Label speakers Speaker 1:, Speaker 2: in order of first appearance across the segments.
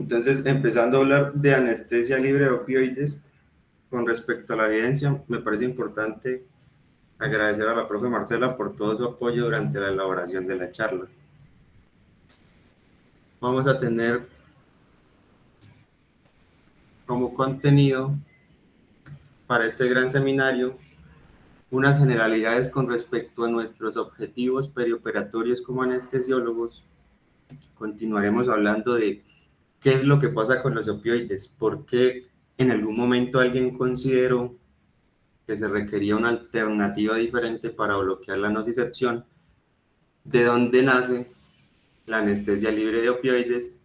Speaker 1: Entonces, empezando a hablar de anestesia libre de opioides, con respecto a la evidencia, me parece importante agradecer a la profe Marcela por todo su apoyo durante la elaboración de la charla. Vamos a tener como contenido para este gran seminario unas generalidades con respecto a nuestros objetivos perioperatorios como anestesiólogos. Continuaremos hablando de qué es lo que pasa con los opioides, por qué en algún momento alguien consideró que se requería una alternativa diferente para bloquear la nocicepción, de dónde nace la anestesia libre de opioides,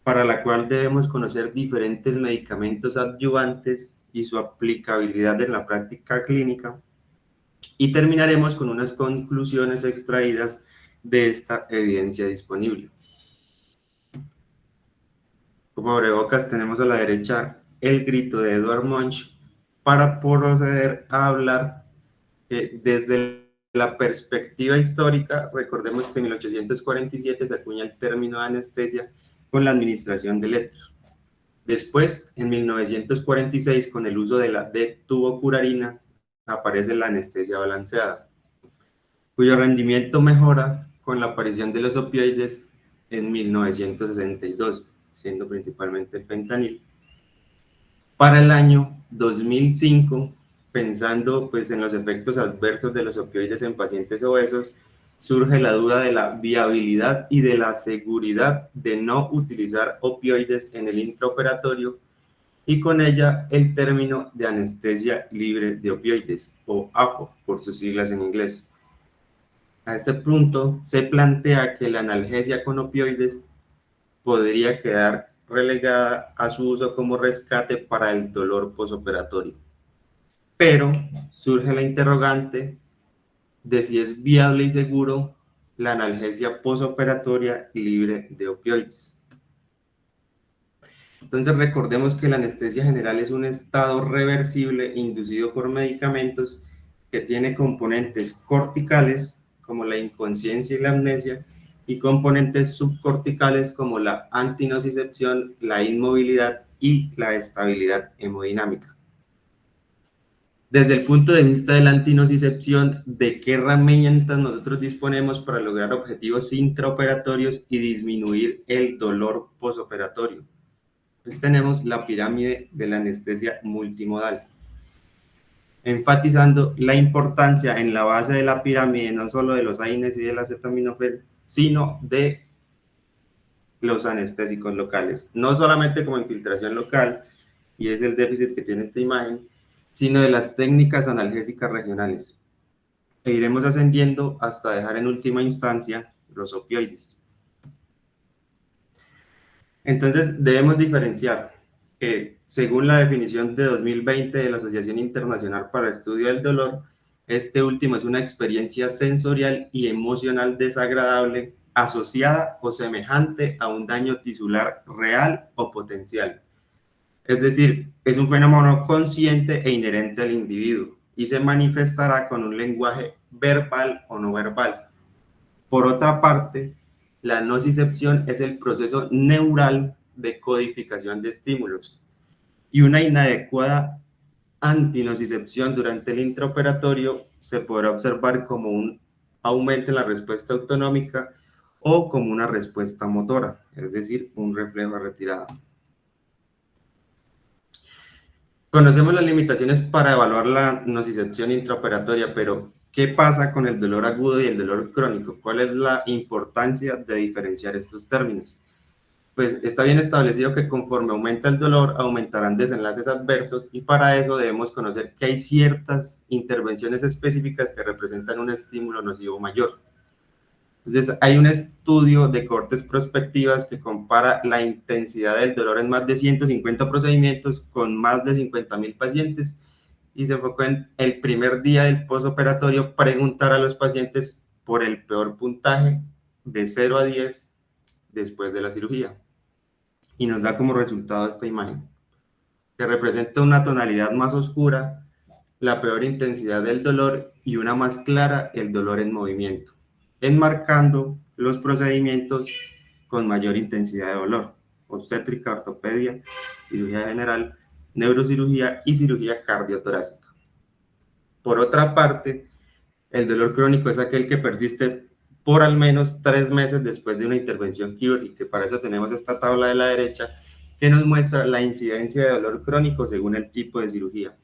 Speaker 1: para la cual debemos conocer diferentes medicamentos adyuvantes y su aplicabilidad en la práctica clínica, y terminaremos con unas conclusiones extraídas de esta evidencia disponible. Como abrebocas tenemos a la derecha el grito de Edward Munch para proceder a hablar desde la perspectiva histórica. Recordemos que en 1847 se acuña el término de anestesia con la administración del éter. Después, en 1946, con el uso de la D-tubocurarina, aparece la anestesia balanceada, cuyo rendimiento mejora con la aparición de los opioides en 1962, siendo principalmente el fentanil. Para el año 2005, pensando pues, en los efectos adversos de los opioides en pacientes obesos, surge la duda de la viabilidad y de la seguridad de no utilizar opioides en el intraoperatorio, y con ella el término de anestesia libre de opioides, o AFO, por sus siglas en inglés. A este punto se plantea que la analgesia con opioides podría quedar relegada a su uso como rescate para el dolor posoperatorio. Pero surge la interrogante de si es viable y seguro la analgesia posoperatoria libre de opioides. Entonces recordemos que la anestesia general es un estado reversible inducido por medicamentos que tiene componentes corticales como la inconsciencia y la amnesia, y componentes subcorticales como la antinocicepción, la inmovilidad y la estabilidad hemodinámica. Desde el punto de vista de la antinocicepción, ¿de qué herramientas nosotros disponemos para lograr objetivos intraoperatorios y disminuir el dolor posoperatorio? Pues tenemos la pirámide de la anestesia multimodal, enfatizando la importancia en la base de la pirámide no solo de los AINES y del acetaminofén, sino de los anestésicos locales, no solamente como infiltración local, y es el déficit que tiene esta imagen, sino de las técnicas analgésicas regionales. E iremos ascendiendo hasta dejar en última instancia los opioides. Entonces debemos diferenciar que, según la definición de 2020 de la Asociación Internacional para el Estudio del Dolor, este último es una experiencia sensorial y emocional desagradable asociada o semejante a un daño tisular real o potencial. Es decir, es un fenómeno consciente e inherente al individuo y se manifestará con un lenguaje verbal o no verbal. Por otra parte, la nocicepción es el proceso neural de codificación de estímulos, y una inadecuada antinocicepción durante el intraoperatorio se podrá observar como un aumento en la respuesta autonómica o como una respuesta motora, es decir, un reflejo de retirada. Conocemos las limitaciones para evaluar la nocicepción intraoperatoria, pero ¿qué pasa con el dolor agudo y el dolor crónico? ¿Cuál es la importancia de diferenciar estos términos? Pues está bien establecido que conforme aumenta el dolor, aumentarán desenlaces adversos, y para eso debemos conocer que hay ciertas intervenciones específicas que representan un estímulo nocivo mayor. Entonces, hay un estudio de cohortes prospectivas que compara la intensidad del dolor en más de 150 procedimientos con más de 50,000 pacientes, y se enfocó en el primer día del postoperatorio preguntar a los pacientes por el peor puntaje de 0 a 10 después de la cirugía. Y nos da como resultado esta imagen, que representa una tonalidad más oscura, la peor intensidad del dolor, y una más clara, el dolor en movimiento, enmarcando los procedimientos con mayor intensidad de dolor. obstétrica, ortopedia, cirugía general, neurocirugía y cirugía cardiotorácica. Por otra parte, el dolor crónico es aquel que persiste por al menos 3 meses después de una intervención quirúrgica. Para eso tenemos esta tabla de la derecha que nos muestra la incidencia de dolor crónico según el tipo de cirugía.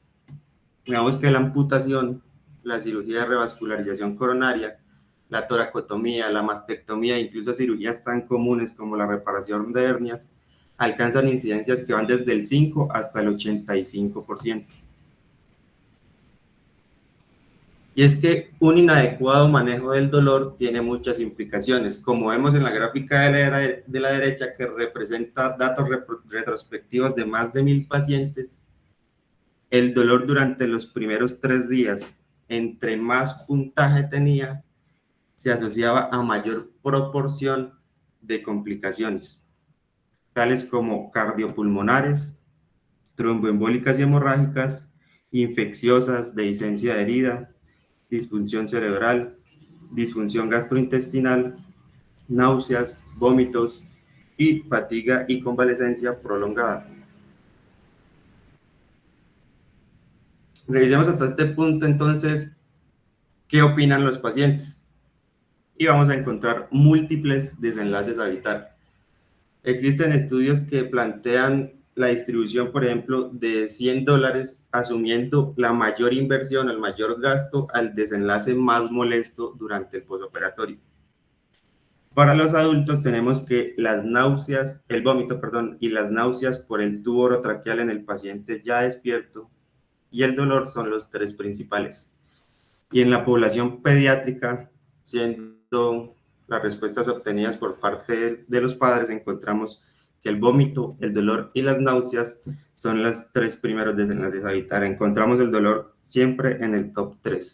Speaker 1: Digamos que la amputación, la cirugía de revascularización coronaria, la toracotomía, la mastectomía, incluso cirugías tan comunes como la reparación de hernias, alcanzan incidencias que van desde el 5 hasta el 85%. Y es que un inadecuado manejo del dolor tiene muchas implicaciones, como vemos en la gráfica de la derecha que representa datos retrospectivos de más de 1000 pacientes. El dolor durante los primeros 3 días, entre más puntaje tenía, se asociaba a mayor proporción de complicaciones, tales como cardiopulmonares, tromboembólicas y hemorrágicas, infecciosas, dehiscencia de herida, disfunción cerebral, disfunción gastrointestinal, náuseas, vómitos y fatiga y convalecencia prolongada. Revisemos hasta este punto entonces qué opinan los pacientes y vamos a encontrar múltiples desenlaces a evitar. Existen estudios que plantean la distribución, por ejemplo, de $100, asumiendo la mayor inversión, el mayor gasto, al desenlace más molesto durante el posoperatorio. Para los adultos tenemos que las náuseas, el vómito, perdón, y las náuseas por el tubo orotraqueal en el paciente ya despierto y el dolor son los 3 principales. Y en la población pediátrica, siendo las respuestas obtenidas por parte de los padres, encontramos que el vómito, el dolor y las náuseas son los 3 primeros desenlaces a evitar. Encontramos el dolor siempre en el top 3.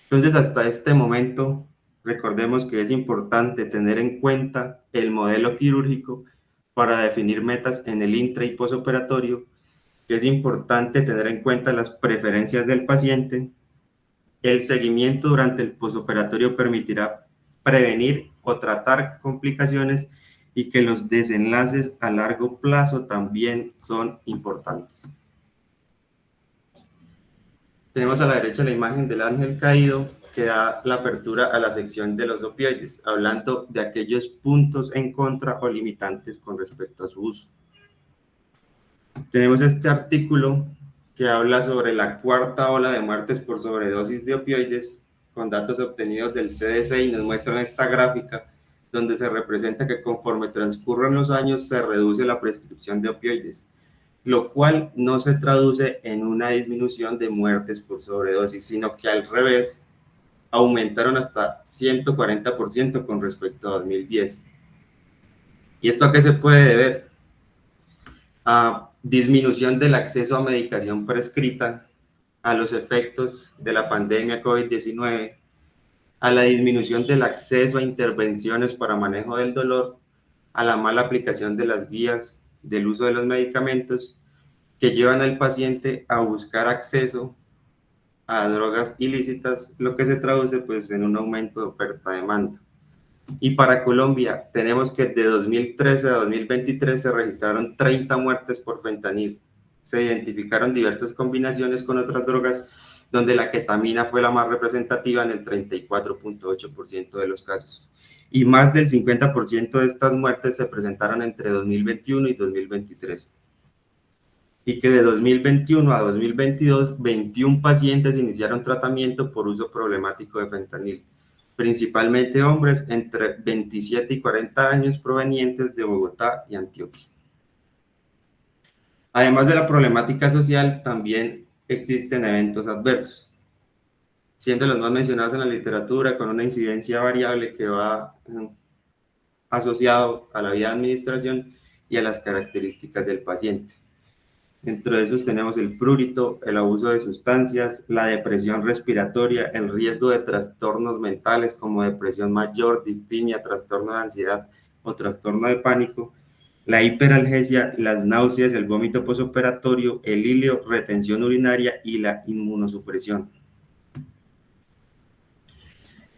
Speaker 1: Entonces, hasta este momento, recordemos que es importante tener en cuenta el modelo quirúrgico para definir metas en el intra y posoperatorio, que es importante tener en cuenta las preferencias del paciente. El seguimiento durante el posoperatorio permitirá prevenir o tratar complicaciones y que los desenlaces a largo plazo también son importantes. Tenemos a la derecha la imagen del ángel caído que da la apertura a la sección de los opioides, hablando de aquellos puntos en contra o limitantes con respecto a su uso. Tenemos este artículo que habla sobre la 4ª ola de muertes por sobredosis de opioides con datos obtenidos del CDC y nos muestran esta gráfica donde se representa que conforme transcurren los años se reduce la prescripción de opioides, lo cual no se traduce en una disminución de muertes por sobredosis, sino que al revés, aumentaron hasta 140% con respecto a 2010. ¿Y esto a qué se puede deber? A disminución del acceso a medicación prescrita, a los efectos de la pandemia COVID-19, a la disminución del acceso a intervenciones para manejo del dolor, a la mala aplicación de las guías del uso de los medicamentos que llevan al paciente a buscar acceso a drogas ilícitas, lo que se traduce pues en un aumento de oferta-demanda. Y para Colombia tenemos que de 2013 a 2023 se registraron 30 muertes por fentanil. Se identificaron diversas combinaciones con otras drogas, donde la ketamina fue la más representativa en el 34.8% de los casos. Y más del 50% de estas muertes se presentaron entre 2021 y 2023. Y que de 2021 a 2022, 21 pacientes iniciaron tratamiento por uso problemático de fentanil, principalmente hombres entre 27 y 40 años provenientes de Bogotá y Antioquia. Además de la problemática social, también existen eventos adversos, siendo los más mencionados en la literatura con una incidencia variable que va asociado a la vía de administración y a las características del paciente. Entre esos tenemos el prurito, el abuso de sustancias, la depresión respiratoria, el riesgo de trastornos mentales como depresión mayor, distimia, trastorno de ansiedad o trastorno de pánico, la hiperalgesia, las náuseas, el vómito posoperatorio, el hilio, retención urinaria y la inmunosupresión.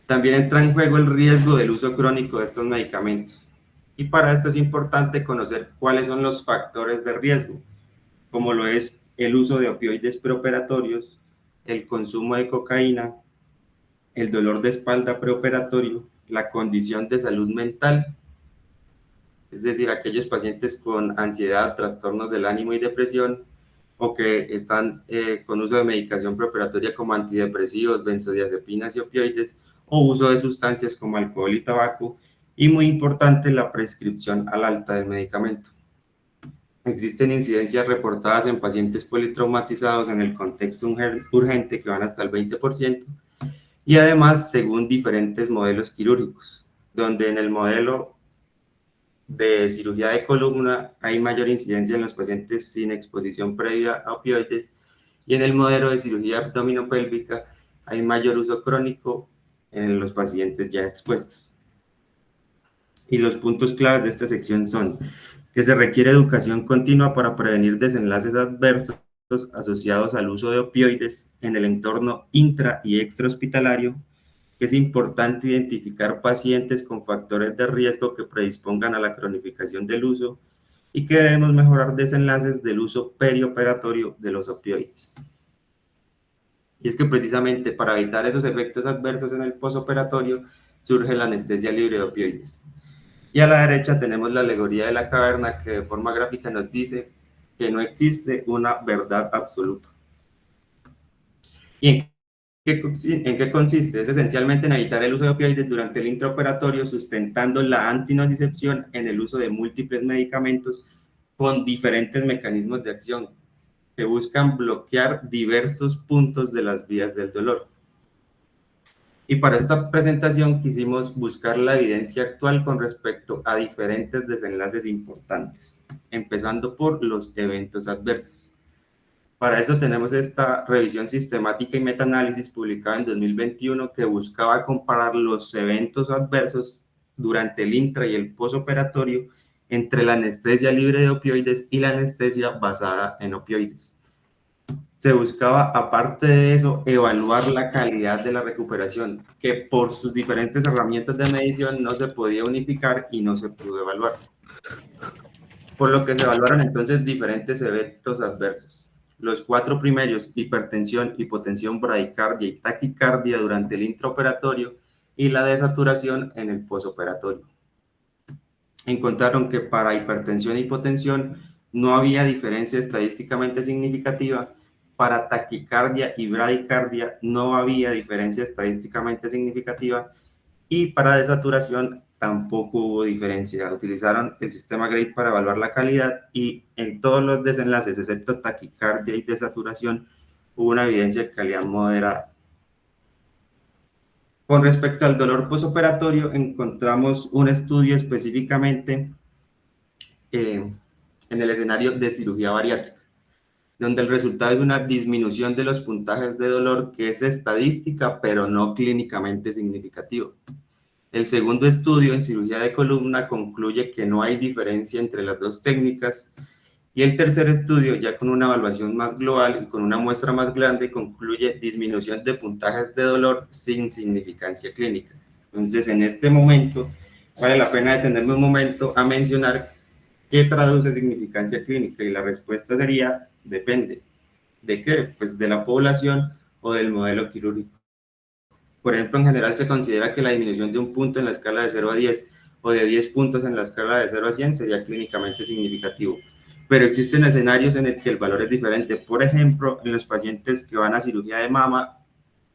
Speaker 1: También entra en juego el riesgo del uso crónico de estos medicamentos Y para esto es importante conocer cuáles son los factores de riesgo, como lo es el uso de opioides preoperatorios, el consumo de cocaína, el dolor de espalda preoperatorio, la condición de salud mental, es decir, aquellos pacientes con ansiedad, trastornos del ánimo y depresión, o que están con uso de medicación preoperatoria como antidepresivos, benzodiazepinas y opioides, o uso de sustancias como alcohol y tabaco, y muy importante, la prescripción al alta del medicamento. Existen incidencias reportadas en pacientes politraumatizados en el contexto urgente que van hasta el 20%, y además según diferentes modelos quirúrgicos, donde en el modelo de cirugía de columna hay mayor incidencia en los pacientes sin exposición previa a opioides, y en el modelo de cirugía abdominopélvica hay mayor uso crónico en los pacientes ya expuestos. Y los puntos claves de esta sección son que se requiere educación continua para prevenir desenlaces adversos asociados al uso de opioides en el entorno intra y extrahospitalario, que es importante identificar pacientes con factores de riesgo que predispongan a la cronificación del uso y que debemos mejorar desenlaces del uso perioperatorio de los opioides. Y es que precisamente para evitar esos efectos adversos en el posoperatorio surge la anestesia libre de opioides. Y a la derecha tenemos la alegoría de la caverna que de forma gráfica nos dice que no existe una verdad absoluta. ¿Y en qué consiste? Es esencialmente en evitar el uso de opioides durante el intraoperatorio, sustentando la antinocicepción en el uso de múltiples medicamentos con diferentes mecanismos de acción que buscan bloquear diversos puntos de las vías del dolor. Y para esta presentación quisimos buscar la evidencia actual con respecto a diferentes desenlaces importantes, empezando por los eventos adversos. Para eso tenemos esta revisión sistemática y metaanálisis publicada en 2021 que buscaba comparar los eventos adversos durante el intra y el posoperatorio entre la anestesia libre de opioides y la anestesia basada en opioides. Se buscaba, aparte de eso, evaluar la calidad de la recuperación, que por sus diferentes herramientas de medición no se podía unificar y no se pudo evaluar. Por lo que se evaluaron entonces diferentes eventos adversos. Los 4 primeros, hipertensión, hipotensión, bradicardia y taquicardia durante el intraoperatorio, y la desaturación en el posoperatorio. Encontraron que para hipertensión e hipotensión no había diferencia estadísticamente significativa. Para taquicardia y bradicardia no había diferencia estadísticamente significativa, y para desaturación tampoco hubo diferencia. Utilizaron el sistema GRADE para evaluar la calidad y en todos los desenlaces, excepto taquicardia y desaturación, hubo una evidencia de calidad moderada. Con respecto al dolor posoperatorio, encontramos un estudio específicamente en el escenario de cirugía bariátrica, donde el resultado es una disminución de los puntajes de dolor que es estadística, pero no clínicamente significativo. El segundo estudio en cirugía de columna concluye que no hay diferencia entre las dos técnicas, y el tercer estudio, ya con una evaluación más global y con una muestra más grande, concluye disminución de puntajes de dolor sin significancia clínica. Entonces, en este momento, vale la pena detenerme un momento a mencionar qué traduce significancia clínica, y la respuesta sería, depende. ¿De qué? Pues de la población o del modelo quirúrgico. Por ejemplo, en general se considera que la disminución de un punto en la escala de 0 a 10 o de 10 puntos en la escala de 0 a 100 sería clínicamente significativo. Pero existen escenarios en el que el valor es diferente. Por ejemplo, en los pacientes que van a cirugía de mama,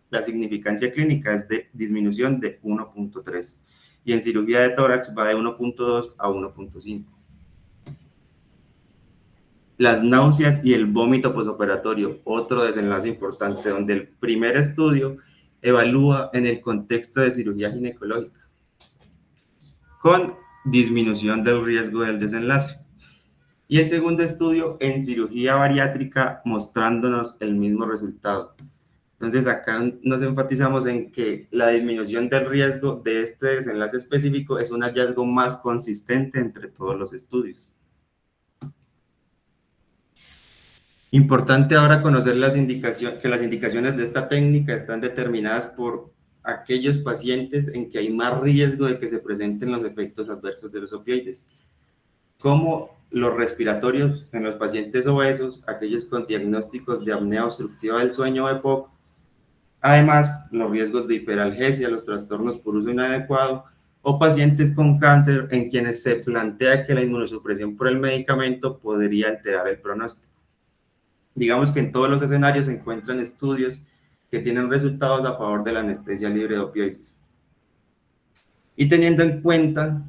Speaker 1: la significancia clínica es de disminución de 1.3, y en cirugía de tórax va de 1.2 a 1.5. Las náuseas y el vómito posoperatorio, otro desenlace importante, donde el primer estudio evalúa en el contexto de cirugía ginecológica, con disminución del riesgo del desenlace. Y el segundo estudio en cirugía bariátrica, mostrándonos el mismo resultado. Entonces acá nos enfatizamos en que la disminución del riesgo de este desenlace específico es un hallazgo más consistente entre todos los estudios. Importante ahora conocer que las indicaciones de esta técnica están determinadas por aquellos pacientes en que hay más riesgo de que se presenten los efectos adversos de los opioides, como los respiratorios en los pacientes obesos, aquellos con diagnósticos de apnea obstructiva del sueño o EPOC. Además, los riesgos de hiperalgesia, los trastornos por uso inadecuado o pacientes con cáncer en quienes se plantea que la inmunosupresión por el medicamento podría alterar el pronóstico. Digamos que en todos los escenarios se encuentran estudios que tienen resultados a favor de la anestesia libre de opioides. Y teniendo en cuenta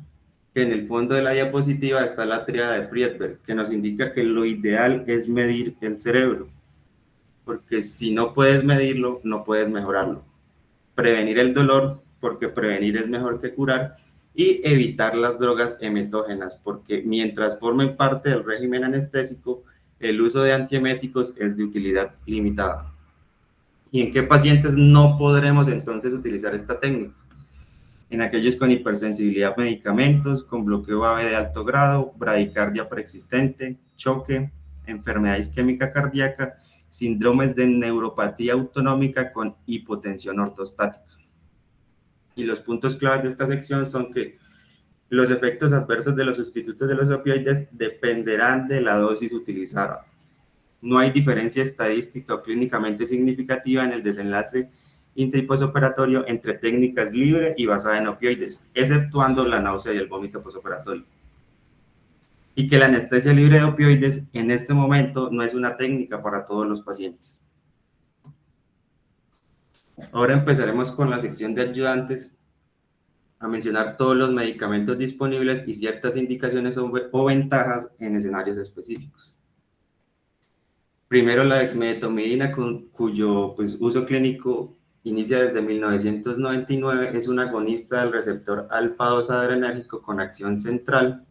Speaker 1: que en el fondo de la diapositiva está la tríada de Friedberg, que nos indica que lo ideal es medir el cerebro, porque si no puedes medirlo, no puedes mejorarlo. Prevenir el dolor, porque prevenir es mejor que curar, y evitar las drogas emetógenas, porque mientras formen parte del régimen anestésico, el uso de antieméticos es de utilidad limitada. ¿Y en qué pacientes no podremos entonces utilizar esta técnica? En aquellos con hipersensibilidad a medicamentos, con bloqueo AV de alto grado, bradicardia preexistente, choque, enfermedad isquémica cardíaca, síndromes de neuropatía autonómica con hipotensión ortostática. Y los puntos claves de esta sección son que los efectos adversos de los sustitutos de los opioides dependerán de la dosis utilizada. No hay diferencia estadística o clínicamente significativa en el desenlace intra y posoperatorio entre técnicas libre y basada en opioides, exceptuando la náusea y el vómito posoperatorio. Y que la anestesia libre de opioides en este momento no es una técnica para todos los pacientes. Ahora empezaremos con la sección de ayudantes a mencionar todos los medicamentos disponibles y ciertas indicaciones o ventajas en escenarios específicos. Primero, la dexmedetomidina, cuyo uso clínico inicia desde 1999, es un agonista del receptor alfa-2 adrenérgico con acción central.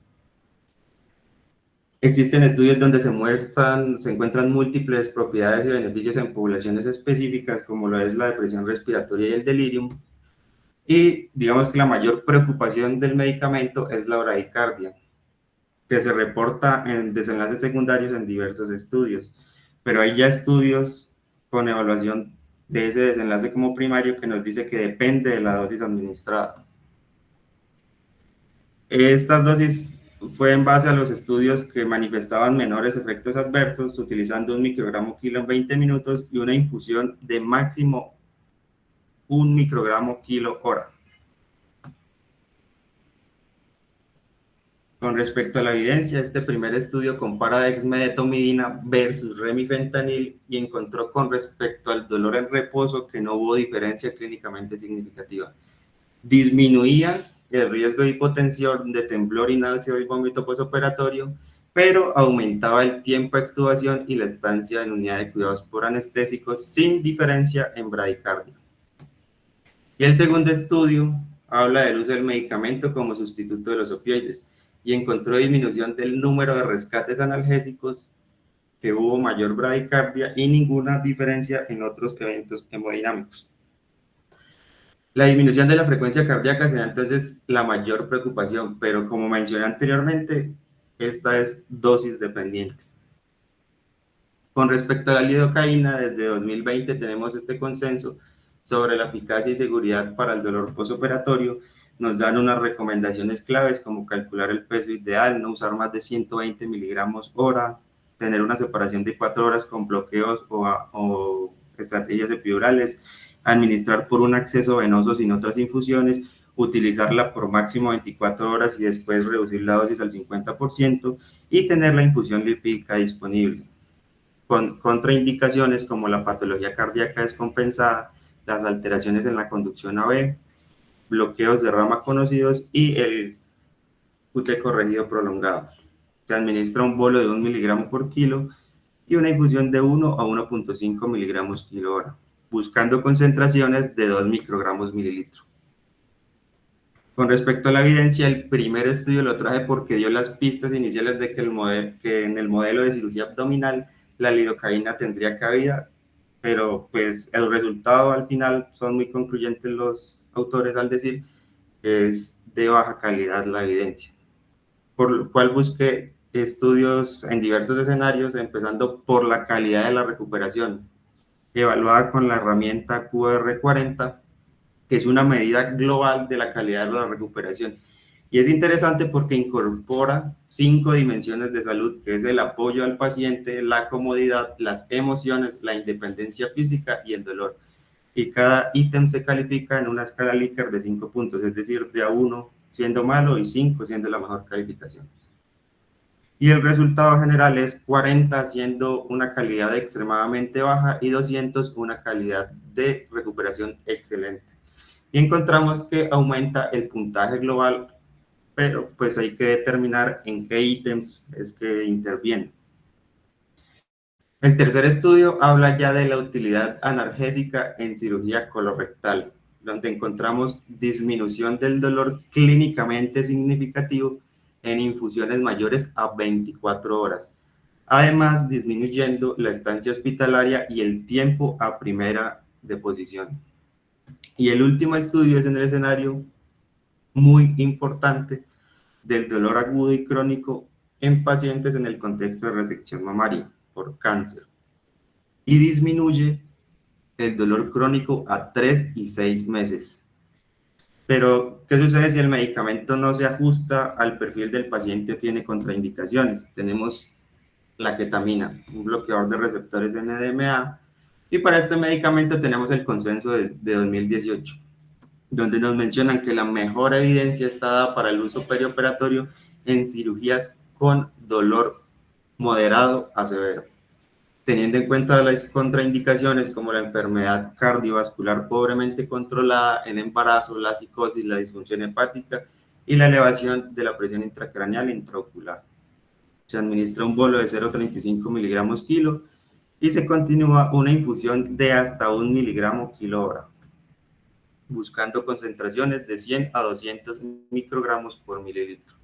Speaker 1: Existen estudios donde se encuentran múltiples propiedades y beneficios en poblaciones específicas, como lo es la depresión respiratoria y el delirium. Y digamos que la mayor preocupación del medicamento es la bradicardia, que se reporta en desenlaces secundarios en diversos estudios, pero hay ya estudios con evaluación de ese desenlace como primario que nos dice que depende de la dosis administrada. Estas dosis fue en base a los estudios que manifestaban menores efectos adversos, utilizando 1 microgramo kilo en 20 minutos y una infusión de máximo 1 microgramo kilo hora. Con respecto a la evidencia, este primer estudio compara dexmedetomidina versus remifentanil y encontró con respecto al dolor en reposo que no hubo diferencia clínicamente significativa. Disminuía el riesgo de hipotensión, de temblor y náusea y vómito postoperatorio, pero aumentaba el tiempo de extubación y la estancia en unidad de cuidados por anestésicos sin diferencia en bradicardia. Y el segundo estudio habla del uso del medicamento como sustituto de los opioides y encontró disminución del número de rescates analgésicos, que hubo mayor bradicardia y ninguna diferencia en otros eventos hemodinámicos. La disminución de la frecuencia cardíaca será entonces la mayor preocupación, pero como mencioné anteriormente, esta es dosis dependiente. Con respecto a la lidocaína, desde 2020 tenemos este consenso sobre la eficacia y seguridad para el dolor postoperatorio. Nos dan unas recomendaciones claves como calcular el peso ideal, no usar más de 120 miligramos hora, tener una separación de 4 horas con bloqueos o estrategias epidurales, administrar por un acceso venoso sin otras infusiones, utilizarla por máximo 24 horas y después reducir la dosis al 50% y tener la infusión lipídica disponible. Con contraindicaciones como la patología cardíaca descompensada, las alteraciones en la conducción AV, bloqueos de rama conocidos y el QT corregido prolongado. Se administra un bolo de 1 miligramo por kilo y una infusión de 1 a 1.5 miligramos kilo hora, buscando concentraciones de 2 microgramos mililitro. Con respecto a la evidencia, el primer estudio lo traje porque dio las pistas iniciales de que en el modelo de cirugía abdominal la lidocaína tendría cabida, pero pues el resultado al final son muy concluyentes los autores al decir que es de baja calidad la evidencia, por lo cual busqué estudios en diversos escenarios, empezando por la calidad de la recuperación, evaluada con la herramienta QR40, que es una medida global de la calidad de la recuperación. Y es interesante porque incorpora 5 dimensiones de salud, que es el apoyo al paciente, la comodidad, las emociones, la independencia física y el dolor. Y cada ítem se califica en una escala Likert de 5 puntos, es decir, de a 1 siendo malo y 5 siendo la mejor calificación. Y el resultado general es 40 siendo una calidad extremadamente baja y 200 una calidad de recuperación excelente. Y encontramos que aumenta el puntaje global, pero pues hay que determinar en qué ítems es que interviene. El tercer estudio habla ya de la utilidad analgésica en cirugía colorectal, donde encontramos disminución del dolor clínicamente significativo en infusiones mayores a 24 horas. Además, disminuyendo la estancia hospitalaria y el tiempo a primera deposición. Y el último estudio es en el escenario muy importante del dolor agudo y crónico en pacientes en el contexto de resección mamaria por cáncer y disminuye el dolor crónico a 3 y 6 meses. Pero, ¿qué sucede si el medicamento no se ajusta al perfil del paciente o tiene contraindicaciones? Tenemos la ketamina, un bloqueador de receptores NMDA, y para este medicamento tenemos el consenso de 2018, donde nos mencionan que la mejor evidencia está dada para el uso perioperatorio en cirugías con dolor moderado a severo, teniendo en cuenta las contraindicaciones como la enfermedad cardiovascular pobremente controlada en embarazo, la psicosis, la disfunción hepática y la elevación de la presión intracraneal e intraocular. Se administra un bolo de 0,35 miligramos kilo y se continúa una infusión de hasta 1 miligramo kilo hora, buscando concentraciones de 100 a 200 microgramos por mililitro.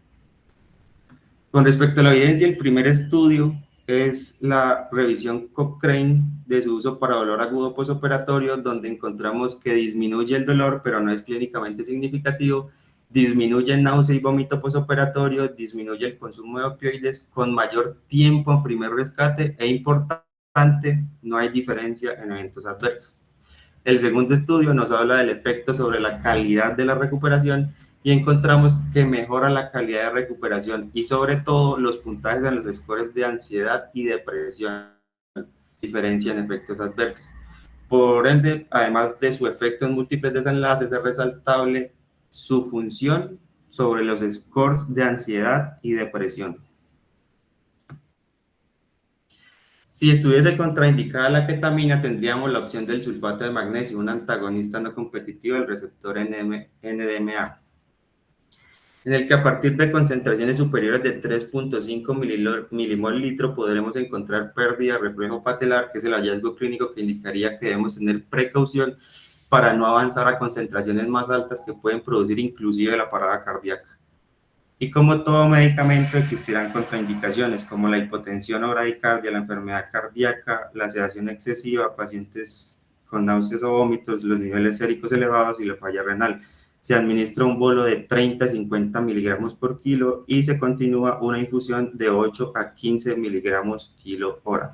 Speaker 1: Con respecto a la evidencia, el primer estudio es la revisión Cochrane de su uso para dolor agudo postoperatorio, donde encontramos que disminuye el dolor, pero no es clínicamente significativo, disminuye el náusea y vómito postoperatorio, disminuye el consumo de opioides con mayor tiempo en primer rescate e importante, no hay diferencia en eventos adversos. El segundo estudio nos habla del efecto sobre la calidad de la recuperación y encontramos que mejora la calidad de recuperación y sobre todo los puntajes en los scores de ansiedad y depresión diferencian efectos adversos. Por ende, además de su efecto en múltiples desenlaces, es resaltable su función sobre los scores de ansiedad y depresión. Si estuviese contraindicada la ketamina, tendríamos la opción del sulfato de magnesio, un antagonista no competitivo del receptor NMDA, en el que a partir de concentraciones superiores de 3.5 milimol litro podremos encontrar pérdida de reflejo patelar, que es el hallazgo clínico que indicaría que debemos tener precaución para no avanzar a concentraciones más altas que pueden producir inclusive la parada cardíaca. Y como todo medicamento existirán contraindicaciones como la hipotensión o bradicardia, la enfermedad cardíaca, la sedación excesiva, pacientes con náuseas o vómitos, los niveles séricos elevados y la falla renal. Se administra un bolo de 30 a 50 miligramos por kilo y se continúa una infusión de 8 a 15 miligramos kilo hora.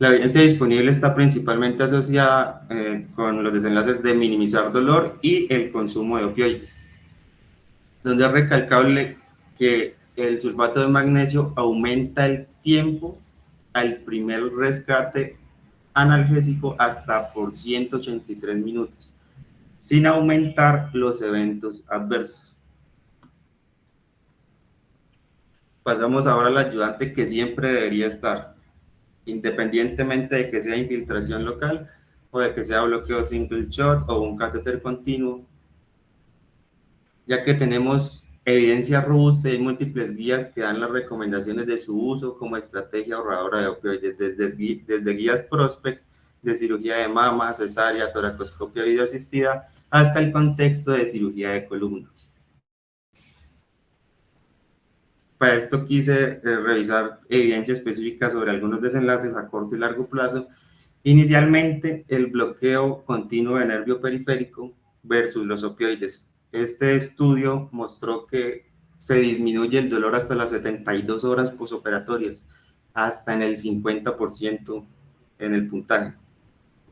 Speaker 1: La evidencia disponible está principalmente asociada con los desenlaces de minimizar dolor y el consumo de opioides, donde es recalcable que el sulfato de magnesio aumenta el tiempo al primer rescate analgésico hasta por 183 minutos, sin aumentar los eventos adversos. Pasamos ahora al ayudante que siempre debería estar, independientemente de que sea infiltración local o de que sea bloqueo single shot o un catéter continuo, ya que tenemos evidencia robusta y múltiples guías que dan las recomendaciones de su uso como estrategia ahorradora de opioides, desde guías Prospect de cirugía de mama, cesárea, toracoscopia videoasistida, hasta el contexto de cirugía de columna. Para esto quise revisar evidencia específica sobre algunos desenlaces a corto y largo plazo. Inicialmente, el bloqueo continuo de nervio periférico versus los opioides. Este estudio mostró que se disminuye el dolor hasta las 72 horas posoperatorias, hasta en el 50% en el puntaje.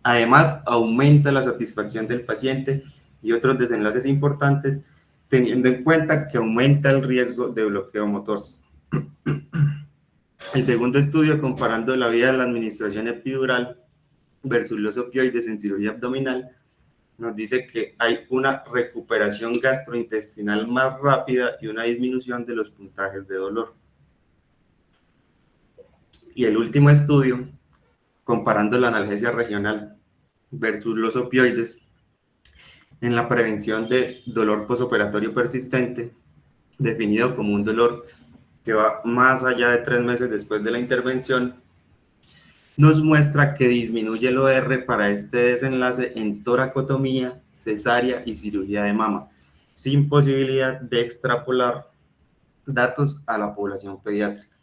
Speaker 1: Además, aumenta la satisfacción del paciente y otros desenlaces importantes, teniendo en cuenta que aumenta el riesgo de bloqueo motor. El segundo estudio, comparando la vida de la administración epidural versus los opioides en cirugía abdominal, nos dice que hay una recuperación gastrointestinal más rápida y una disminución de los puntajes de dolor. Y el último estudio, comparando la analgesia regional versus los opioides en la prevención de dolor posoperatorio persistente, definido como un dolor que va más allá de 3 meses después de la intervención, nos muestra que disminuye el OR para este desenlace en toracotomía, cesárea y cirugía de mama, sin posibilidad de extrapolar datos a la población pediátrica.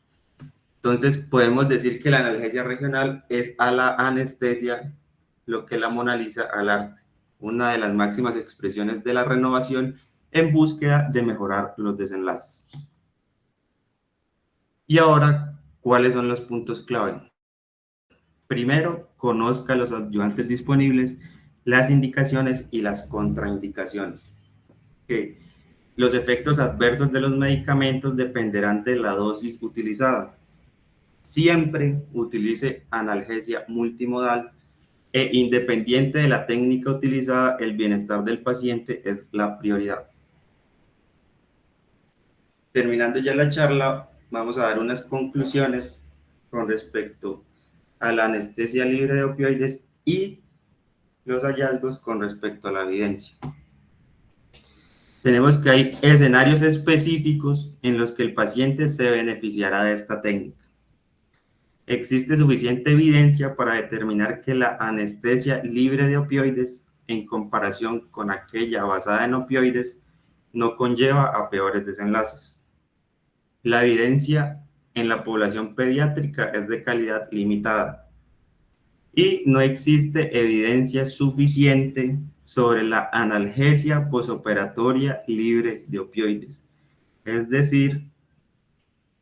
Speaker 1: Entonces, podemos decir que la analgesia regional es a la anestesia lo que la Mona Lisa al arte, una de las máximas expresiones de la renovación en búsqueda de mejorar los desenlaces. Y ahora, ¿cuáles son los puntos clave? Primero, conozca los adyuvantes disponibles, las indicaciones y las contraindicaciones. Que los efectos adversos de los medicamentos dependerán de la dosis utilizada. Siempre utilice analgesia multimodal e independiente de la técnica utilizada, el bienestar del paciente es la prioridad. Terminando ya la charla, vamos a dar unas conclusiones con respecto a la anestesia libre de opioides y los hallazgos con respecto a la evidencia. Tenemos que hay escenarios específicos en los que el paciente se beneficiará de esta técnica. Existe suficiente evidencia para determinar que la anestesia libre de opioides, en comparación con aquella basada en opioides, no conlleva a peores desenlaces. La evidencia en la población pediátrica es de calidad limitada y no existe evidencia suficiente sobre la analgesia posoperatoria libre de opioides. Es decir,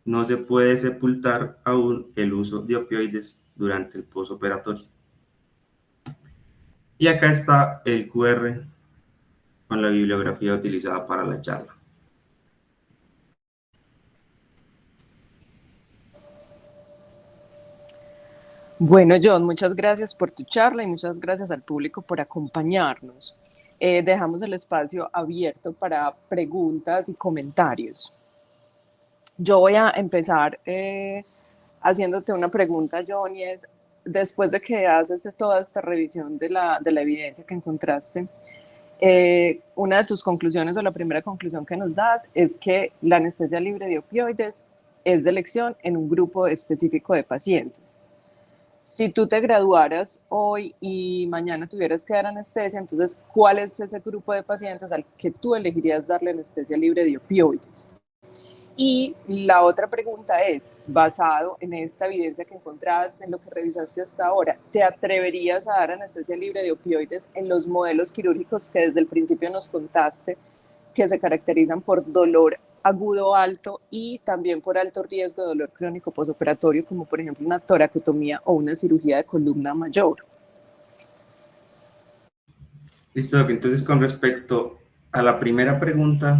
Speaker 1: no se puede sepultar aún el uso de opioides durante el posoperatorio. Y acá está el QR con la bibliografía utilizada para la charla.
Speaker 2: Bueno, John, muchas gracias por tu charla y muchas gracias al público por acompañarnos. Dejamos el espacio abierto para preguntas y comentarios. Yo voy a empezar haciéndote una pregunta, John, y es, después de que haces toda esta revisión de la evidencia que encontraste, una de tus conclusiones o la primera conclusión que nos das es que la anestesia libre de opioides es de elección en un grupo específico de pacientes. Si tú te graduaras hoy y mañana tuvieras que dar anestesia, entonces, ¿cuál es ese grupo de pacientes al que tú elegirías darle anestesia libre de opioides? Y la otra pregunta es, basado en esta evidencia que encontraste, en lo que revisaste hasta ahora, ¿te atreverías a dar anestesia libre de opioides en los modelos quirúrgicos que desde el principio nos contaste, que se caracterizan por dolor agudo alto y también por alto riesgo de dolor crónico posoperatorio, como por ejemplo una toracotomía o una cirugía de columna mayor?
Speaker 1: Listo, entonces con respecto a la primera pregunta,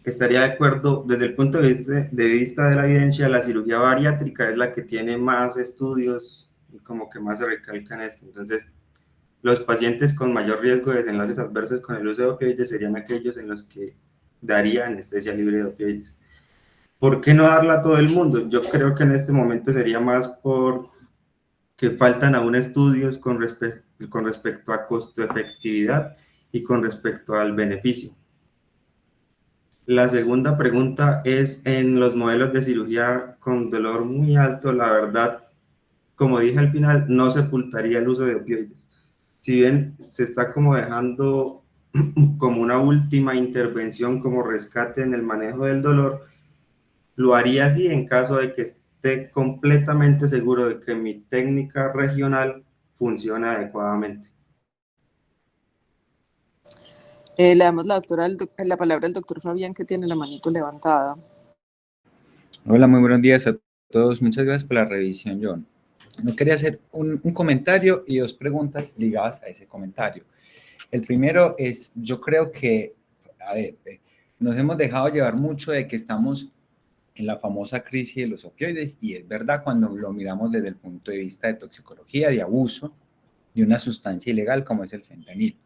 Speaker 1: estaría de acuerdo desde el punto de vista de la evidencia, la cirugía bariátrica es la que tiene más estudios y como que más se recalca en esto. Entonces, los pacientes con mayor riesgo de desenlaces adversos con el uso de opioides serían aquellos en los que daría anestesia libre de opioides. ¿Por qué no darla a todo el mundo? Yo creo que en este momento sería más por que faltan aún estudios con respecto a costo-efectividad y con respecto al beneficio. La segunda pregunta es en los modelos de cirugía con dolor muy alto, la verdad, como dije al final, no sepultaría el uso de opioides. Si bien se está como dejando como una última intervención, como rescate en el manejo del dolor, lo haría así en caso de que esté completamente seguro de que mi técnica regional funciona adecuadamente.
Speaker 2: Le damos la palabra al doctor Fabián, que tiene la manito levantada.
Speaker 3: Hola, muy buenos días a todos. Muchas gracias por la revisión, John. No quería hacer un comentario y dos preguntas ligadas a ese comentario. El primero es, yo creo que, a ver, nos hemos dejado llevar mucho de que estamos en la famosa crisis de los opioides, y es verdad cuando lo miramos desde el punto de vista de toxicología, de abuso de una sustancia ilegal como es el fentanilo.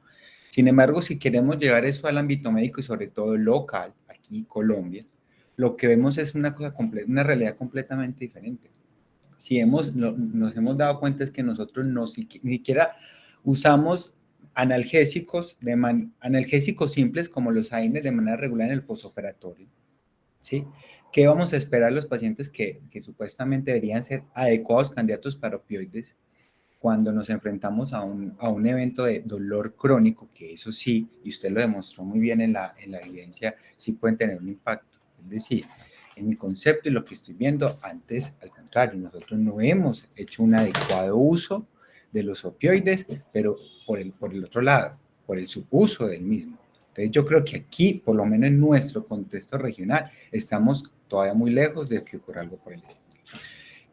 Speaker 3: Sin embargo, si queremos llevar eso al ámbito médico y sobre todo local, aquí Colombia, lo que vemos es una cosa una realidad completamente diferente. Si nos hemos dado cuenta es que nosotros ni siquiera usamos analgésicos, analgésicos simples como los AINES de manera regular en el posoperatorio, ¿sí? ¿Qué vamos a esperar los pacientes que supuestamente deberían ser adecuados candidatos para opioides cuando nos enfrentamos a un evento de dolor crónico, que eso sí, y usted lo demostró muy bien en la evidencia, sí pueden tener un impacto? Es decir, en mi concepto y lo que estoy viendo, antes, al contrario, nosotros no hemos hecho un adecuado uso de los opioides, pero por el otro lado, por el subuso del mismo. Entonces yo creo que aquí, por lo menos en nuestro contexto regional, estamos todavía muy lejos de que ocurra algo por el estilo.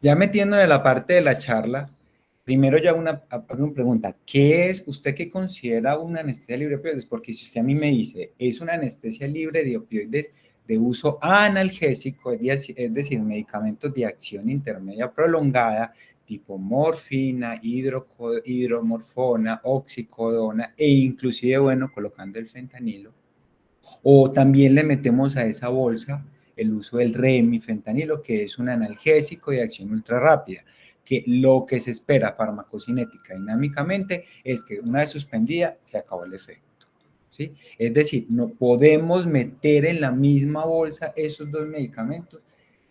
Speaker 3: Ya metiendo en la parte de la charla, primero ya una pregunta, ¿qué es usted que considera una anestesia libre de opioides? Porque si usted a mí me dice, es una anestesia libre de opioides de uso analgésico, es decir, medicamentos de acción intermedia prolongada, tipo morfina, hidromorfona, oxicodona e inclusive, bueno, colocando el fentanilo, o también le metemos a esa bolsa el uso del remifentanilo, que es un analgésico de acción ultra rápida, que lo que se espera farmacocinética dinámicamente es que una vez suspendida se acabó el efecto, ¿sí? Es decir, no podemos meter en la misma bolsa esos dos medicamentos.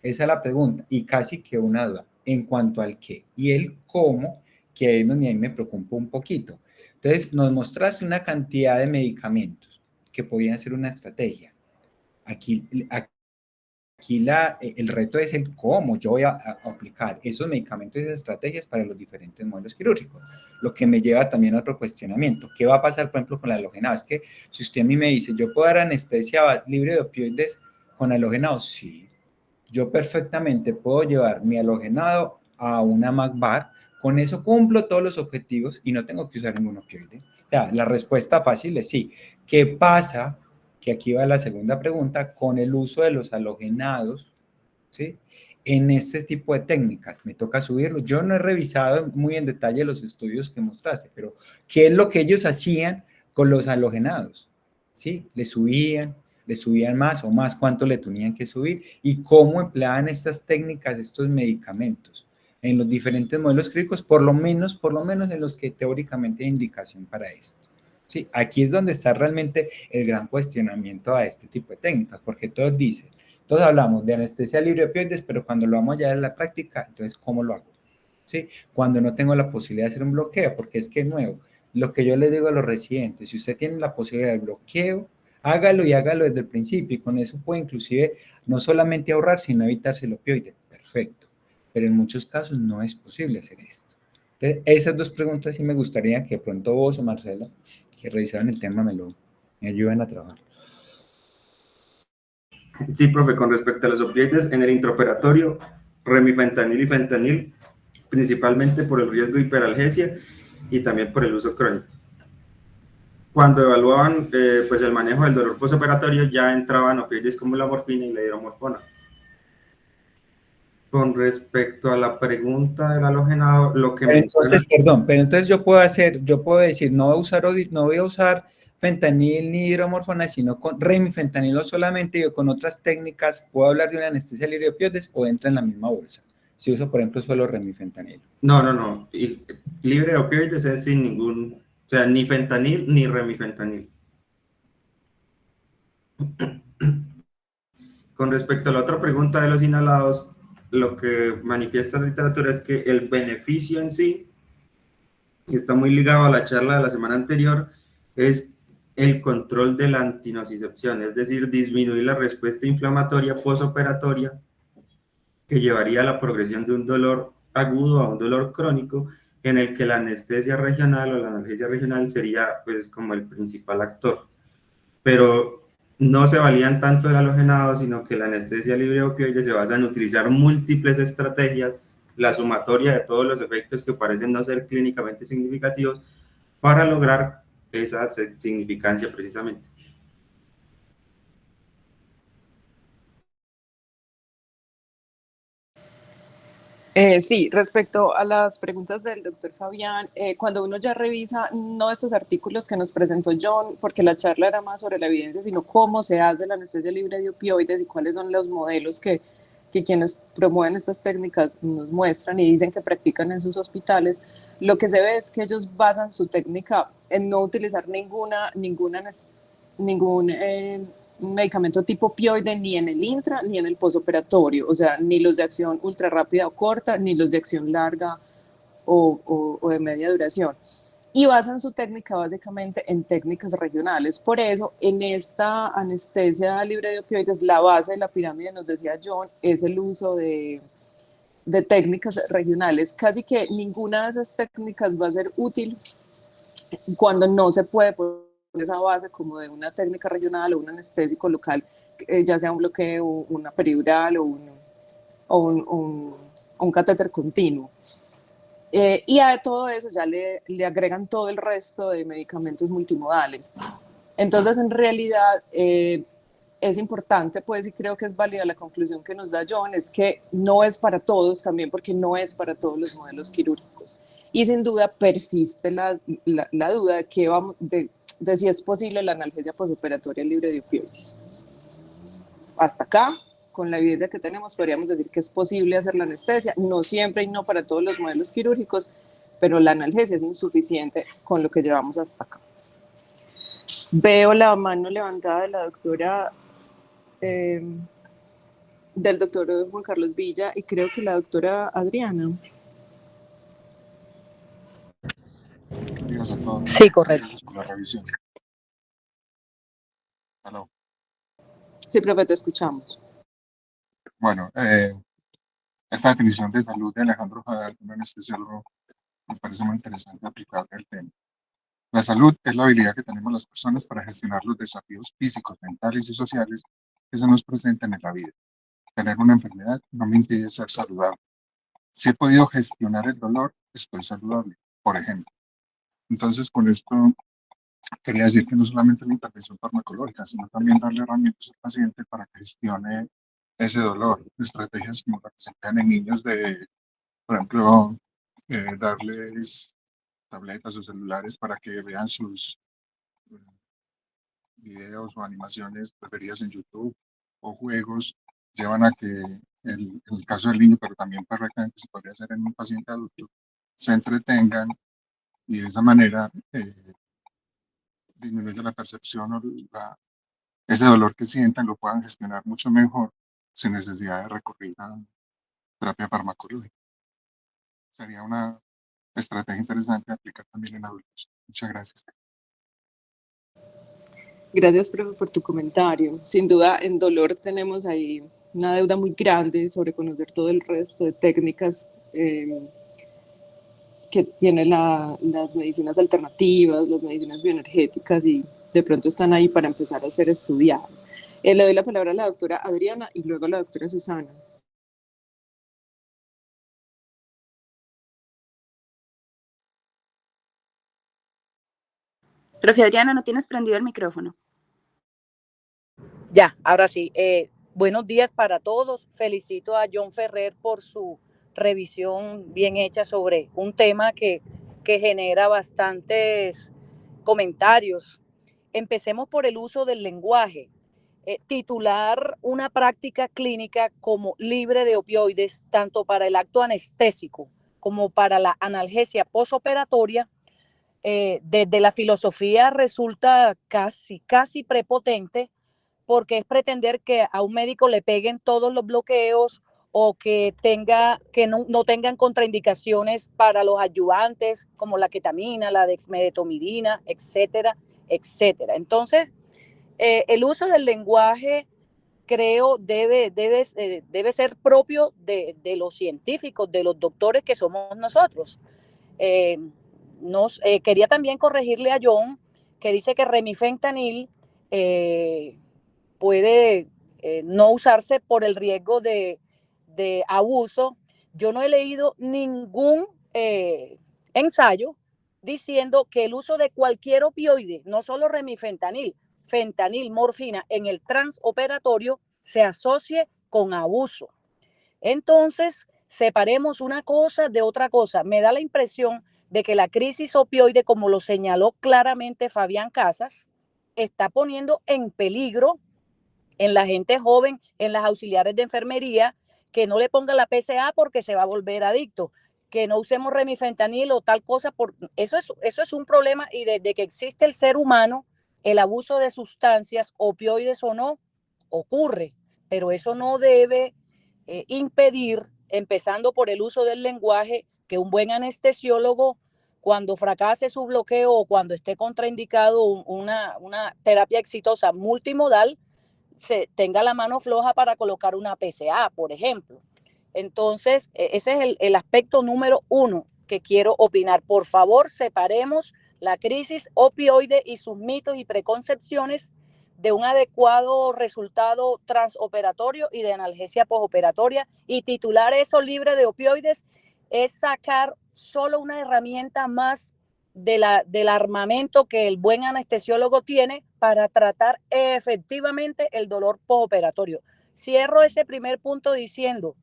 Speaker 3: Esa es la pregunta y casi que una duda en cuanto al qué y el cómo, que ahí me preocupa un poquito. Entonces, nos mostraste una cantidad de medicamentos que podían ser una estrategia. Aquí el reto es el cómo yo voy a aplicar esos medicamentos y esas estrategias para los diferentes modelos quirúrgicos. Lo que me lleva también a otro cuestionamiento. ¿Qué va a pasar, por ejemplo, con la halogenado? Es que si usted a mí me dice, ¿yo puedo dar anestesia libre de opioides con halogenado? Sí. Yo perfectamente puedo llevar mi halogenado a una MACBAR, con eso cumplo todos los objetivos y no tengo que usar ningún opioide. O sea, la respuesta fácil es sí. ¿Qué pasa? Que aquí va la segunda pregunta, con el uso de los halogenados, ¿sí? En este tipo de técnicas, me toca subirlo. Yo no he revisado muy en detalle los estudios que mostraste, pero ¿qué es lo que ellos hacían con los halogenados? ¿Sí? Le subían más o más cuánto le tenían que subir y cómo empleaban estas técnicas, estos medicamentos en los diferentes modelos clínicos, por lo menos en los que teóricamente hay indicación para esto. Sí, aquí es donde está realmente el gran cuestionamiento a este tipo de técnicas, porque todos dicen, todos hablamos de anestesia libre de opioides, pero cuando lo vamos a llevar a la práctica, entonces, ¿cómo lo hago? ¿Sí? Cuando no tengo la posibilidad de hacer un bloqueo, porque es que, nuevo, lo que yo le digo a los residentes, si usted tiene la posibilidad de bloqueo, hágalo y hágalo desde el principio, y con eso puede inclusive no solamente ahorrar, sino evitarse el opioide. Perfecto. Pero en muchos casos no es posible hacer esto. Entonces, esas dos preguntas sí me gustaría que de pronto vos o Marcela, que revisaron el tema, me ayuden a trabajar.
Speaker 1: Sí, profe, con respecto a los opioides, en el intraoperatorio, remifentanil y fentanil, principalmente por el riesgo de hiperalgesia y también por el uso crónico. Cuando evaluaban pues el manejo del dolor postoperatorio, ya entraban opioides como la morfina y la hidromorfona. Con respecto a la pregunta del halogenado, lo que
Speaker 3: entonces, perdón, pero entonces yo puedo decir, no voy a usar fentanil ni hidromorfona, sino con remifentanilo solamente, y con otras técnicas, ¿puedo hablar de una anestesia libre de opioides o entra en la misma bolsa? Si uso, por ejemplo, solo remifentanilo.
Speaker 1: No. Libre de opioides es sin ningún, o sea, ni fentanil ni remifentanil. Con respecto a la otra pregunta de los inhalados, lo que manifiesta la literatura es que el beneficio en sí, que está muy ligado a la charla de la semana anterior, es el control de la antinocicepción, es decir, disminuir la respuesta inflamatoria posoperatoria que llevaría a la progresión de un dolor agudo a un dolor crónico, en el que la anestesia regional o la analgesia regional sería pues como el principal actor. Pero no se valían tanto del halogenado, sino que la anestesia libre de opioides se basa en utilizar múltiples estrategias la sumatoria de todos los efectos que parecen no ser clínicamente significativos para lograr esa significancia precisamente.
Speaker 2: Sí, respecto a las preguntas del doctor Fabián, cuando uno ya revisa no estos artículos que nos presentó John, porque la charla era más sobre la evidencia, sino cómo se hace la anestesia libre de opioides y cuáles son los modelos que quienes promueven estas técnicas nos muestran y dicen que practican en sus hospitales, lo que se ve es que ellos basan su técnica en no utilizar ningún medicamento tipo opioide ni en el intra ni en el posoperatorio, o sea, ni los de acción ultra rápida o corta, ni los de acción larga o de media duración. Y basan su técnica básicamente en técnicas regionales. Por eso, en esta anestesia libre de opioides, la base de la pirámide, nos decía John, es el uso de técnicas regionales. Casi que ninguna de esas técnicas va a ser útil cuando no se puede poner esa base como de una técnica regional o un anestésico local, ya sea un bloqueo, una peridural o un catéter continuo. Y a todo eso ya le agregan todo el resto de medicamentos multimodales. Entonces, en realidad, es importante, pues, y creo que es válida la conclusión que nos da John, es que no es para todos también, porque no es para todos los modelos quirúrgicos. Y sin duda persiste la duda de, de si es posible la analgesia posoperatoria libre de opioides. Hasta acá, con la evidencia que tenemos, podríamos decir que es posible hacer la anestesia, no siempre y no para todos los modelos quirúrgicos, pero la analgesia es insuficiente con lo que llevamos hasta acá. Veo la mano levantada de la doctora, del doctor Juan Carlos Villa y creo que la doctora Adriana.
Speaker 4: Sí, correcto.
Speaker 5: Gracias por la revisión. Hello.
Speaker 2: Sí, profe, te escuchamos.
Speaker 5: Bueno, esta definición de salud de Alejandro Fadal, un anestesiólogo, me parece muy interesante aplicarle al tema. La salud es la habilidad que tenemos las personas para gestionar los desafíos físicos, mentales y sociales que se nos presentan en la vida. Tener una enfermedad no me impide ser saludable. Si he podido gestionar el dolor, estoy saludable, por ejemplo. Entonces, con esto quería decir que no solamente la intervención farmacológica, sino también darle herramientas al paciente para que gestione ese dolor. Estrategias como las que se emplean en niños de, por ejemplo, darles tabletas o celulares para que vean sus videos o animaciones preferidas en YouTube o juegos, llevan a que, en el caso del niño, pero también perfectamente se podría hacer en un paciente adulto, se entretengan y de esa manera disminuye la percepción o ese dolor que sientan lo puedan gestionar mucho mejor sin necesidad de recurrir a terapia farmacológica. Sería una estrategia interesante aplicar también en adultos. Muchas gracias.
Speaker 2: Gracias, profe, por tu comentario. Sin duda, en dolor tenemos ahí una deuda muy grande sobre conocer todo el resto de técnicas que tienen las medicinas alternativas, las medicinas bioenergéticas y de pronto están ahí para empezar a ser estudiadas. Le doy la palabra a la doctora Adriana y luego a la doctora Susana.
Speaker 4: Profe Adriana, no tienes prendido el micrófono. Ya, ahora sí. Buenos días para todos. Felicito a John Ferrer por su revisión bien hecha sobre un tema que genera bastantes comentarios. Empecemos por el uso del lenguaje. Titular una práctica clínica como libre de opioides, tanto para el acto anestésico como para la analgesia posoperatoria, desde la filosofía resulta casi prepotente, porque es pretender que a un médico le peguen todos los bloqueos o que no tengan contraindicaciones para los ayudantes como la ketamina, la dexmedetomidina, etcétera, etcétera. Entonces, el uso del lenguaje creo debe ser propio de los científicos, de los doctores que somos nosotros. Quería también corregirle a John, que dice que remifentanil puede no usarse por el riesgo de abuso. Yo no he leído ningún ensayo diciendo que el uso de cualquier opioide, no solo remifentanil, fentanil, morfina, en el transoperatorio se asocie con abuso. Entonces, separemos una cosa de otra cosa. Me da la impresión de que la crisis opioide, como lo señaló claramente Fabián Casas, está poniendo en peligro en la gente joven, en las auxiliares de enfermería, que no le ponga la PCA porque se va a volver adicto, que no usemos remifentanil o tal cosa. Eso es un problema, y desde que existe el ser humano, el abuso de sustancias, opioides o no, ocurre, pero eso no debe impedir, empezando por el uso del lenguaje, que un buen anestesiólogo, cuando fracase su bloqueo o cuando esté contraindicado una terapia exitosa multimodal, tenga la mano floja para colocar una PCA, por ejemplo. Entonces, ese es el aspecto número uno que quiero opinar. Por favor, separemos la crisis opioide y sus mitos y preconcepciones de un adecuado resultado transoperatorio y de analgesia postoperatoria, y titular eso libre de opioides es sacar solo una herramienta más del armamento que el buen anestesiólogo tiene para tratar efectivamente el dolor postoperatorio. Cierro ese primer punto diciendo: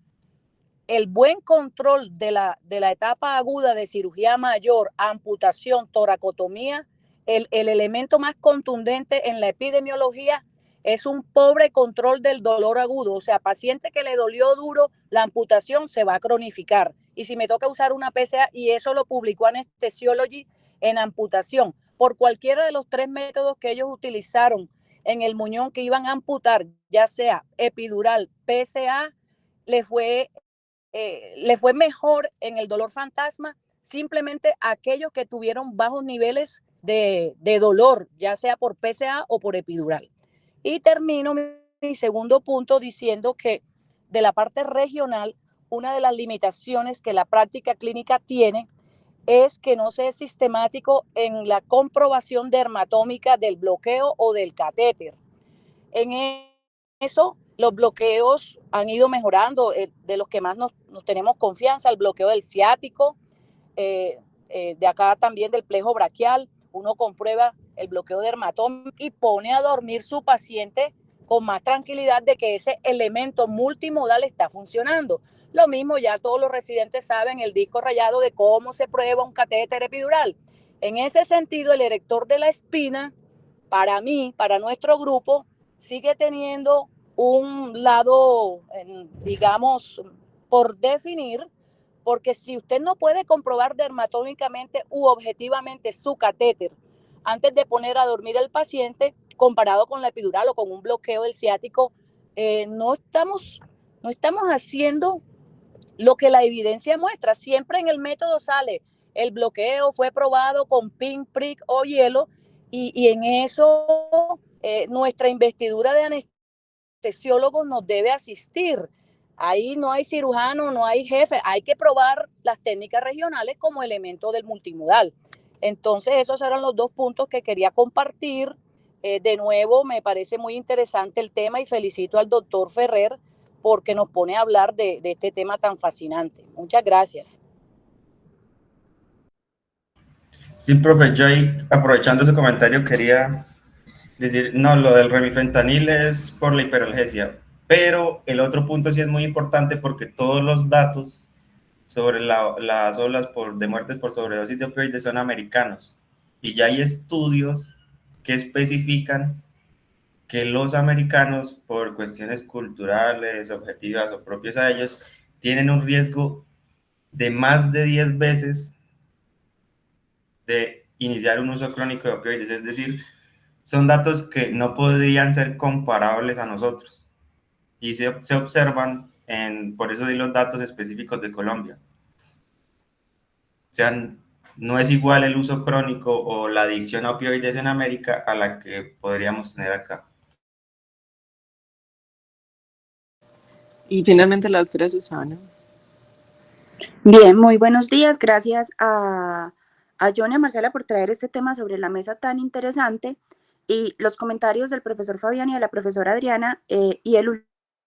Speaker 4: el buen control de la etapa aguda de cirugía mayor, amputación, toracotomía, el elemento más contundente en la epidemiología es un pobre control del dolor agudo. O sea, paciente que le dolió duro la amputación se va a cronificar. Y si me toca usar una PCA, y eso lo publicó Anesthesiology en amputación, por cualquiera de los 3 métodos que ellos utilizaron en el muñón que iban a amputar, ya sea epidural, PCA, le fue mejor en el dolor fantasma simplemente aquellos que tuvieron bajos niveles de dolor, ya sea por PCA o por epidural. Y termino mi segundo punto diciendo que de la parte regional, una de las limitaciones que la práctica clínica tiene es que no se es sistemático en la comprobación dermatómica del bloqueo o del catéter. En eso, los bloqueos han ido mejorando, de los que más nos tenemos confianza, el bloqueo del ciático, de acá también del plejo braquial. Uno comprueba el bloqueo dermatómico y pone a dormir su paciente con más tranquilidad de que ese elemento multimodal está funcionando. Lo mismo, ya todos los residentes saben el disco rayado de cómo se prueba un catéter epidural. En ese sentido, el erector de la espina, para mí, para nuestro grupo, sigue teniendo un lado, digamos, por definir, porque si usted no puede comprobar dermatómicamente u objetivamente su catéter antes de poner a dormir al paciente, comparado con la epidural o con un bloqueo del ciático, no estamos haciendo lo que la evidencia muestra. Siempre en el método sale: el bloqueo fue probado con pin, prick o hielo, y en eso nuestra investidura de anestesiólogos nos debe asistir. Ahí no hay cirujano, no hay jefe, hay que probar las técnicas regionales como elemento del multimodal. Entonces, esos eran los 2 puntos que quería compartir. De nuevo, me parece muy interesante el tema y felicito al doctor Ferrer porque nos pone a hablar de este tema tan fascinante. Muchas gracias.
Speaker 1: Sí, profe, yo ahí, aprovechando ese comentario, quería decir, no, lo del remifentanil es por la hiperalgesia, pero el otro punto sí es muy importante porque todos los datos sobre las olas de muertes por sobredosis de opioides son americanos, y ya hay estudios que especifican que los americanos, por cuestiones culturales, objetivas o propias a ellos, tienen un riesgo de más de 10 veces de iniciar un uso crónico de opioides. Es decir, son datos que no podrían ser comparables a nosotros, y se observan por eso di los datos específicos de Colombia. O sea, no es igual el uso crónico o la adicción a opioides en América a la que podríamos tener acá.
Speaker 2: Y finalmente la doctora Susana.
Speaker 6: Bien, muy buenos días. Gracias a John y a Marcela por traer este tema sobre la mesa tan interesante, y los comentarios del profesor Fabián y de la profesora Adriana, y el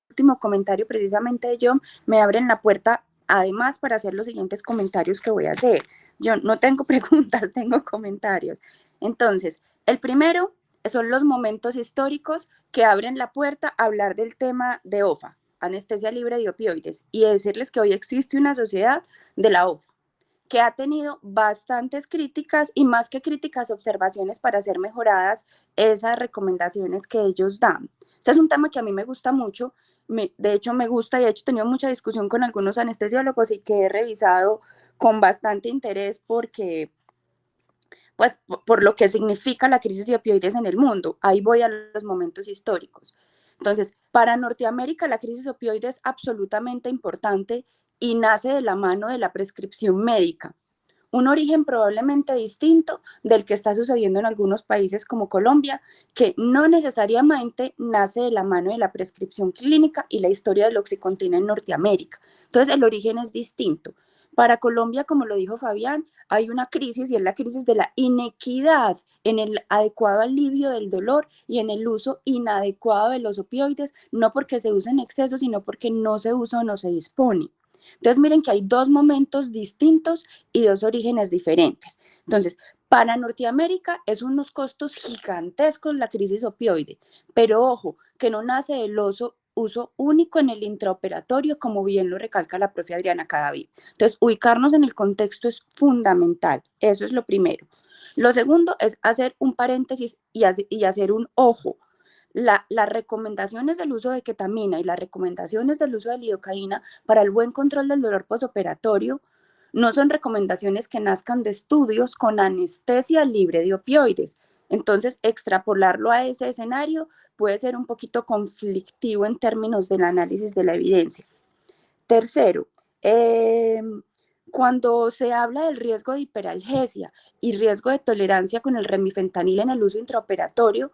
Speaker 6: último comentario precisamente de John me abren la puerta además para hacer los siguientes comentarios que voy a hacer. Yo no tengo preguntas, tengo comentarios. Entonces, el primero son los momentos históricos que abren la puerta a hablar del tema de OFA, anestesia libre de opioides, y decirles que hoy existe una sociedad de la OFA que ha tenido bastantes críticas y más que críticas, observaciones para ser mejoradas esas recomendaciones que ellos dan. Este es un tema que a mí me gusta mucho, de hecho me gusta y de hecho he tenido mucha discusión con algunos anestesiólogos y que he revisado con bastante interés porque, pues, por lo que significa la crisis de opioides en el mundo. Ahí voy a los momentos históricos. Entonces, para Norteamérica la crisis de opioides es absolutamente importante y nace de la mano de la prescripción médica, un origen probablemente distinto del que está sucediendo en algunos países como Colombia, que no necesariamente nace de la mano de la prescripción clínica y la historia del Oxycontin en Norteamérica. Entonces, el origen es distinto. Para Colombia, como lo dijo Fabián, hay una crisis y es la crisis de la inequidad en el adecuado alivio del dolor y en el uso inadecuado de los opioides, no porque se use en exceso, sino porque no se usa o no se dispone. Entonces, miren que hay dos momentos distintos y dos orígenes diferentes. Entonces, para Norteamérica es unos costos gigantescos la crisis opioide, pero ojo, que no nace del uso único en el intraoperatorio, como bien lo recalca la profe Adriana Cadavid. Entonces, ubicarnos en el contexto es fundamental, eso es lo primero. Lo segundo es hacer un paréntesis y hacer un ojo. Las recomendaciones del uso de ketamina y las recomendaciones del uso de lidocaína para el buen control del dolor posoperatorio no son recomendaciones que nazcan de estudios con anestesia libre de opioides. Entonces, extrapolarlo a ese escenario puede ser un poquito conflictivo en términos del análisis de la evidencia. Tercero, cuando se habla del riesgo de hiperalgesia y riesgo de tolerancia con el remifentanil en el uso intraoperatorio,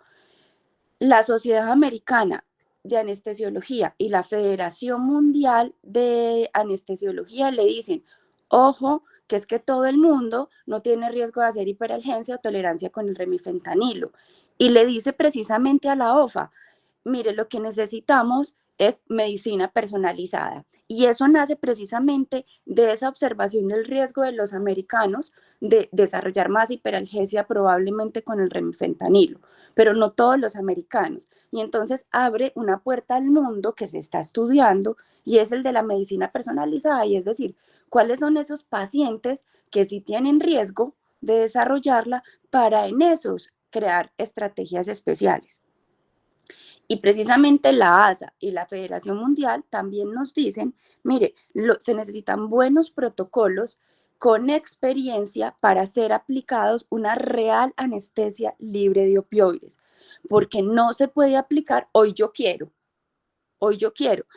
Speaker 6: la Sociedad Americana de Anestesiología y la Federación Mundial de Anestesiología le dicen, ojo, que es que todo el mundo no tiene riesgo de hacer hiperalgesia o tolerancia con el remifentanilo. Y le dice precisamente a la OFA, mire, lo que necesitamos es medicina personalizada. Y eso nace precisamente de esa observación del riesgo de los americanos de desarrollar más hiperalgesia probablemente con el remifentanilo, pero no todos los americanos. Y entonces abre una puerta al mundo que se está estudiando y es el de la medicina personalizada, y es decir, cuáles son esos pacientes que sí tienen riesgo de desarrollarla para en esos crear estrategias especiales. Y precisamente la ASA y la Federación Mundial también nos dicen, mire, se necesitan buenos protocolos con experiencia para ser aplicados una real anestesia libre de opioides, porque no se puede aplicar hoy yo quiero,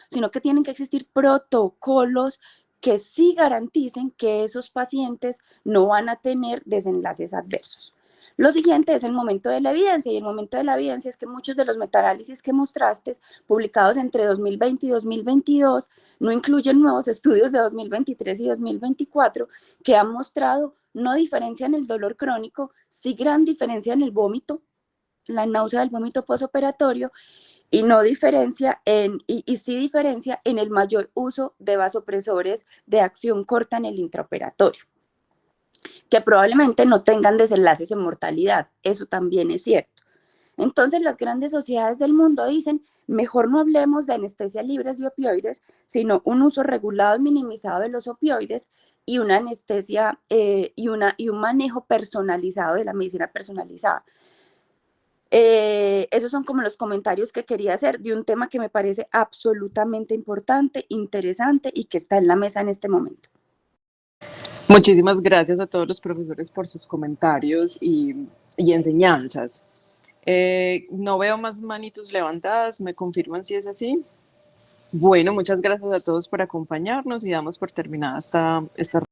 Speaker 6: sino que tienen que existir protocolos que sí garanticen que esos pacientes no van a tener desenlaces adversos. Lo siguiente es el momento de la evidencia, y el momento de la evidencia es que muchos de los metaanálisis que mostraste, publicados entre 2020 y 2022, no incluyen nuevos estudios de 2023 y 2024 que han mostrado no diferencia en el dolor crónico, sí gran diferencia en el vómito, la náusea del vómito postoperatorio, y no diferencia y sí diferencia en el mayor uso de vasopresores de acción corta en el intraoperatorio, que probablemente no tengan desenlaces en mortalidad, eso también es cierto. Entonces las grandes sociedades del mundo dicen, mejor no hablemos de anestesia libres de opioides, sino un uso regulado y minimizado de los opioides y una anestesia y un manejo personalizado de la medicina personalizada. Esos son como los comentarios que quería hacer de un tema que me parece absolutamente importante, interesante y que está en la mesa en este momento.
Speaker 2: Muchísimas gracias a todos los profesores por sus comentarios y enseñanzas. No veo más manitos levantadas, ¿me confirman si es así? Bueno, muchas gracias a todos por acompañarnos y damos por terminada esta